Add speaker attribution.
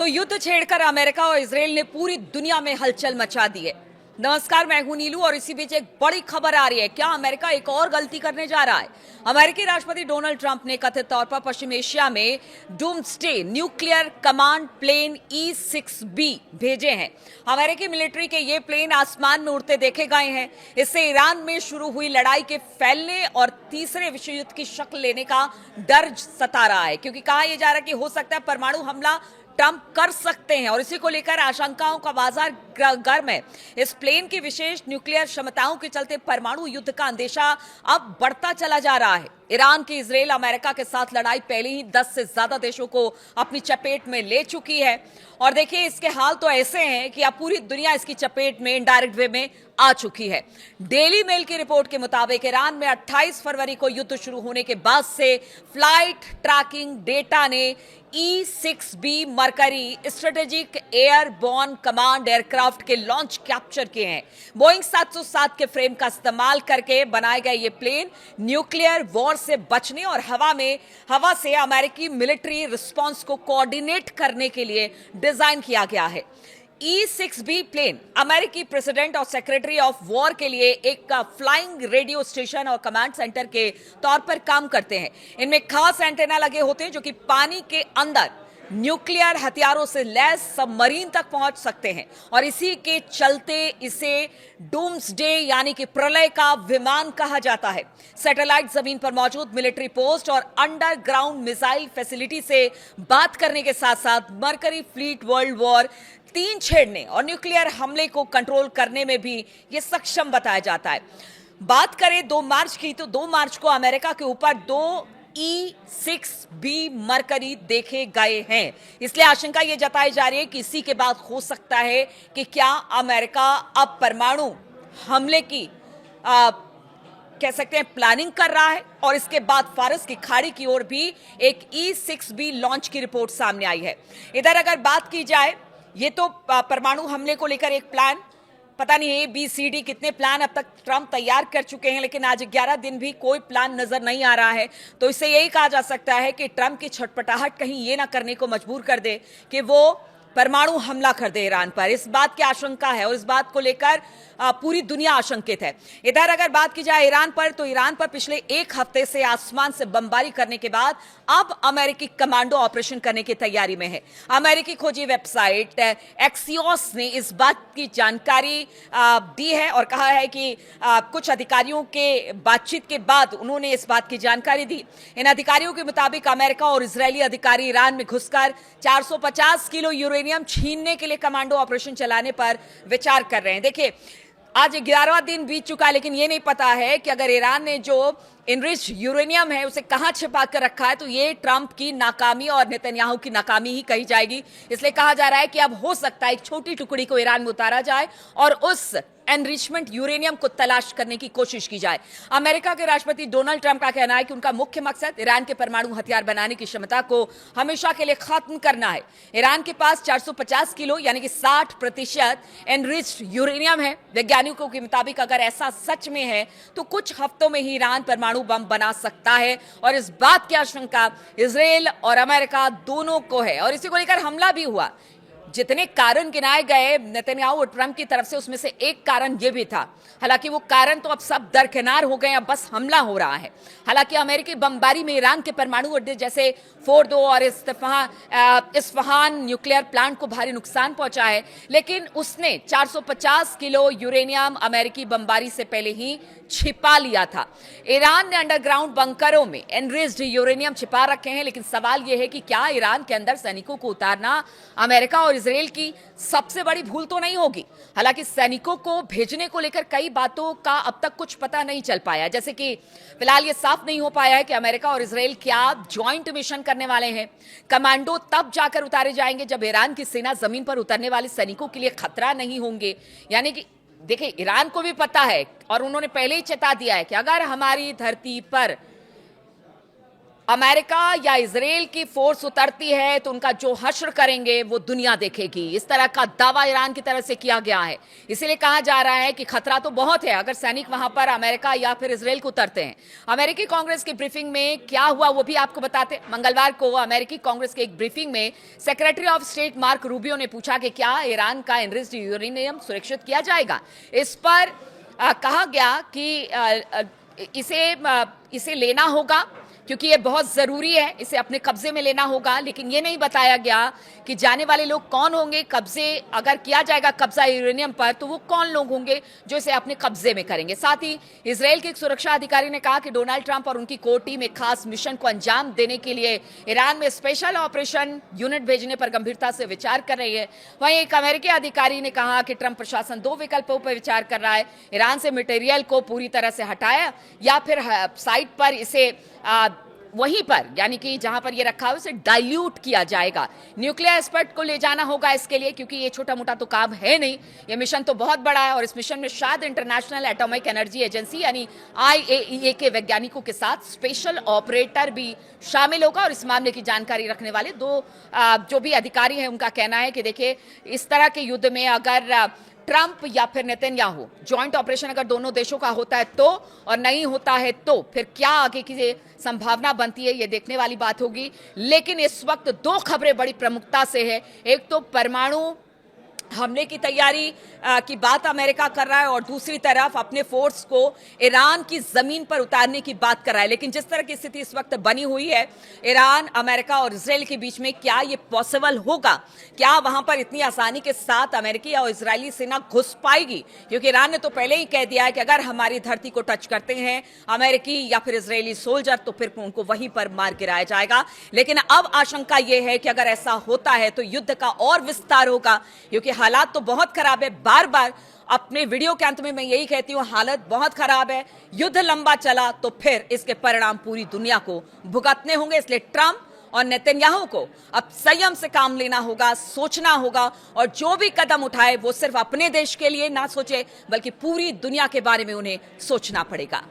Speaker 1: तो युद्ध छेड़कर अमेरिका और इजरायल ने पूरी दुनिया में हलचल मचा दी है। नमस्कार, मैं हूं नीलू और इसी बीच एक बड़ी खबर आ रही है। क्या अमेरिका एक और गलती करने जा रहा है? अमेरिकी राष्ट्रपति डोनाल्ड ट्रंप ने कथित तौर पर पश्चिम एशिया में doomsday nuclear command plane E-6B भेजे हैं। अमेरिकी मिलिट्री के ये प्लेन आसमान में उड़ते देखे गए हैं। इससे ईरान में शुरू हुई लड़ाई के फैलने और तीसरे विश्व युद्ध की शक्ल लेने का डर सता रहा है, क्योंकि कहा यह जा रहा है कि हो सकता है परमाणु हमला ट्रंप कर सकते हैं और इसी को लेकर आशंकाओं का बाजार गर्म है। इस प्लेन की विशेष न्यूक्लियर क्षमताओं के चलते परमाणु युद्ध का अंदेशा अब बढ़ता चला जा रहा है। ईरान की इजरायल अमेरिका के साथ लड़ाई पहले ही 10 से ज्यादा देशों को अपनी चपेट में ले चुकी है और देखिए इसके हाल तो ऐसे हैं कि अब पूरी दुनिया इसकी चपेट में इनडायरेक्ट वे में आ चुकी है। डेली मेल की रिपोर्ट के मुताबिक ईरान में 28 फरवरी को युद्ध शुरू होने के बाद से फ्लाइट ट्रैकिंग डेटा ने E-6B mercury strategic airborne command aircraft के लॉन्च कैप्चर किए हैं। बोइंग 707 के फ्रेम का इस्तेमाल करके बनाए गए ये प्लेन न्यूक्लियर वॉर से बचने और हवा से अमेरिकी मिलिट्री रिस्पांस को कोऑर्डिनेट करने के लिए डिजाइन किया गया है। E-6B प्लेन अमेरिकी प्रेसिडेंट और सेक्रेटरी ऑफ वॉर के लिए एक फ्लाइंग रेडियो स्टेशन और कमांड सेंटर के तौर पर काम करते हैं। इनमें खास एंटेना लगे होते हैं जो कि पानी के अंदर न्यूक्लियर हथियारों से लैस सबमरीन तक पहुंच सकते हैं और इसी के चलते इसे डूम्सडे यानी कि प्रलय का विमान कहा जाता है। सैटेलाइट जमीन पर मौजूद मिलिट्री पोस्ट और अंडरग्राउंड मिसाइल फैसिलिटी से बात करने के साथ साथ मरकरी फ्लीट वर्ल्ड वॉर 3 छेड़ने और न्यूक्लियर हमले को कंट्रोल करने में भी यह सक्षम बताया जाता है। बात करें 2 मार्च की, तो 2 मार्च को अमेरिका के ऊपर 2 E-6B मरकरी देखे गए हैं। इसलिए आशंका यह जताई जा रही है कि इसी के बाद हो सकता है कि क्या अमेरिका अब परमाणु हमले की कह सकते हैं प्लानिंग कर रहा है और इसके बाद फारस की खाड़ी की ओर भी एक E-6B लॉन्च की रिपोर्ट सामने आई है। इधर अगर बात की जाए, ये तो परमाणु हमले को लेकर एक प्लान, पता नहीं ABCD कितने प्लान अब तक ट्रंप तैयार कर चुके हैं, लेकिन आज 11 दिन भी कोई प्लान नजर नहीं आ रहा है। तो इससे यही कहा जा सकता है कि ट्रंप की छटपटाहट कहीं ये ना करने को मजबूर कर दे कि वो परमाणु हमला कर दे ईरान पर। इस बात की आशंका है और इस बात को लेकर पूरी दुनिया आशंकित है। इधर अगर बात की जाए ईरान पर, तो ईरान पर पिछले 1 हफ्ते से आसमान से बमबारी करने के बाद अब अमेरिकी कमांडो ऑपरेशन करने की तैयारी में है। अमेरिकी खोजी वेबसाइट एक्सियोस ने इस बात की जानकारी दी है और कहा है कि कुछ अधिकारियों के बातचीत के बाद उन्होंने इस बात की जानकारी दी। इन अधिकारियों के मुताबिक अमेरिका और इजरायली अधिकारी ईरान में घुसकर 450 किलो यूरेनियम छीनने के लिए कमांडो ऑपरेशन चलाने पर विचार कर रहे हैं। देखिए, आज 11वां दिन बीत चुका है, लेकिन यह नहीं पता है कि अगर ईरान ने जो इनरिच यूरेनियम है उसे कहां छिपा कर रखा है, तो ये ट्रंप की नाकामी और नेतन्याहू की नाकामी ही कही जाएगी। इसलिए कहा जा रहा है कि अब हो सकता है एक छोटी टुकड़ी को ईरान में उतारा जाए और उस एनरिचमेंट यूरेनियम को तलाश करने की कोशिश की जाए। अमेरिका के राष्ट्रपति डोनाल्ड ट्रंप का कहना है कि उनका मुख्य मकसद ईरान के परमाणु हथियार बनाने की क्षमता को हमेशा के लिए खत्म करना है। ईरान के पास 450 किलो यानी कि 60% एनरिच्ड यूरेनियम है। वैज्ञानिकों के मुताबिक अगर ऐसा सच में है तो कुछ हफ्तों में ही ईरान परमाणु बम बना सकता है और इस बात की आशंका इजरायल और अमेरिका दोनों को है और इसी को लेकर हमला भी हुआ। जितने कारण गिनाए गए नेतन्याहू और ट्रंप की तरफ से, उसमें से एक कारण यह भी था। हालांकि वो कारण तो अब सब दरकिनार हो गए, अब बस हमला हो रहा है। हालांकि अमेरिकी बमबारी में ईरान के परमाणु अड्डे जैसे फोर्डो और इस्फहान न्यूक्लियर प्लांट को भारी नुकसान पहुंचा है, लेकिन उसने 450 किलो यूरेनियम अमेरिकी बमबारी से पहले ही छिपा लिया था। ईरान ने अंडरग्राउंड बंकरों में एनरिच्ड यूरेनियम छिपा रखे हैं, लेकिन सवाल यह है कि क्या ईरान के अंदर सैनिकों को उतारना अमेरिका और इजरायल की सबसे बड़ी भूल तो नहीं होगी। हालांकि सैनिकों को भेजने को लेकर कई बातों का अब तक कुछ पता नहीं चल पाया, जैसे कि फिलहाल यह साफ नहीं हो पाया है कि अमेरिका और इजरायल क्या ज्वाइंट मिशन करने वाले हैं। कमांडो तब जाकर उतारे जाएंगे जब ईरान की सेना जमीन पर उतरने वाले सैनिकों के लिए खतरा नहीं होंगे। यानी कि देखिए, ईरान को भी पता है और उन्होंने पहले ही चेता दिया है कि अगर हमारी धरती पर अमेरिका या इजराइल की फोर्स उतरती है तो उनका जो हश्र करेंगे वो दुनिया देखेगी, इस तरह का दावा ईरान की तरफ से किया गया है। इसीलिए कहा जा रहा है कि खतरा तो बहुत है अगर सैनिक वहां पर अमेरिका या फिर इजराइल को उतरते हैं। अमेरिकी कांग्रेस की ब्रीफिंग में क्या हुआ वो भी आपको बताते। मंगलवार को अमेरिकी कांग्रेस की एक ब्रीफिंग में secretary of state mark Rubio ने पूछा कि क्या ईरान का एनरिच्ड यूरेनियम सुरक्षित किया जाएगा। इस पर कहा गया कि इसे लेना होगा क्योंकि ये बहुत जरूरी है, इसे अपने कब्जे में लेना होगा। लेकिन ये नहीं बताया गया कि जाने वाले लोग कौन होंगे। कब्जे अगर किया जाएगा कब्जा यूरेनियम पर तो वो कौन लोग होंगे जो इसे अपने कब्जे में करेंगे। साथ ही इजराइल के एक सुरक्षा अधिकारी ने कहा कि डोनाल्ड ट्रंप और उनकी कोर टीम एक खास मिशन को अंजाम देने के लिए ईरान में स्पेशल ऑपरेशन यूनिट भेजने पर गंभीरता से विचार कर रही है। वहीं एक अमेरिकी अधिकारी ने कहा कि ट्रंप प्रशासन दो विकल्पों पर विचार कर रहा है, ईरान से मटेरियल को पूरी तरह से हटाया या फिर साइट पर इसे वहीं पर यानी कि जहां पर ये रखा है उसे डाइल्यूट किया जाएगा। न्यूक्लियर एक्सपर्ट को ले जाना होगा इसके लिए, क्योंकि ये छोटा मोटा तो काम है नहीं, ये मिशन तो बहुत बड़ा है। और इस मिशन में शायद इंटरनेशनल एटॉमिक एनर्जी एजेंसी यानी IAEA के वैज्ञानिकों के साथ स्पेशल ऑपरेटर भी शामिल होगा। और इस मामले की जानकारी रखने वाले दो जो भी अधिकारी हैं उनका कहना है कि देखिए इस तरह के युद्ध में अगर ट्रंप या फिर नेतन्याहू जॉइंट ऑपरेशन अगर दोनों देशों का होता है तो, और नहीं होता है तो फिर क्या आगे की संभावना बनती है ये देखने वाली बात होगी। लेकिन इस वक्त दो खबरें बड़ी प्रमुखता से है। एक तो परमाणु हमले की तैयारी की बात अमेरिका कर रहा है और दूसरी तरफ अपने फोर्स को ईरान की जमीन पर उतारने की बात कर रहा है। लेकिन जिस तरह की स्थिति इस वक्त बनी हुई है ईरान, अमेरिका और इजराइल के बीच में, क्या ये पॉसिबल होगा? क्या वहां पर इतनी आसानी के साथ अमेरिकी और इजरायली सेना घुस पाएगी? क्योंकि ईरान ने तो पहले ही कह दिया है कि अगर हमारी धरती को टच करते हैं अमेरिकी या फिर इजरायली सोल्जर तो फिर उनको वहीं पर मार गिराया जाएगा। लेकिन अब आशंका यह है कि अगर ऐसा होता है तो युद्ध का और विस्तार होगा, क्योंकि हालात तो बहुत खराब है। बार बार अपने वीडियो के अंत में मैं यही कहती हूं, हालत बहुत खराब है। युद्ध लंबा चला तो फिर इसके परिणाम पूरी दुनिया को भुगतने होंगे। इसलिए ट्रंप और नेतन्याहू को अब संयम से काम लेना होगा, सोचना होगा, और जो भी कदम उठाए वो सिर्फ अपने देश के लिए ना सोचे बल्कि पूरी दुनिया के बारे में उन्हें सोचना पड़ेगा।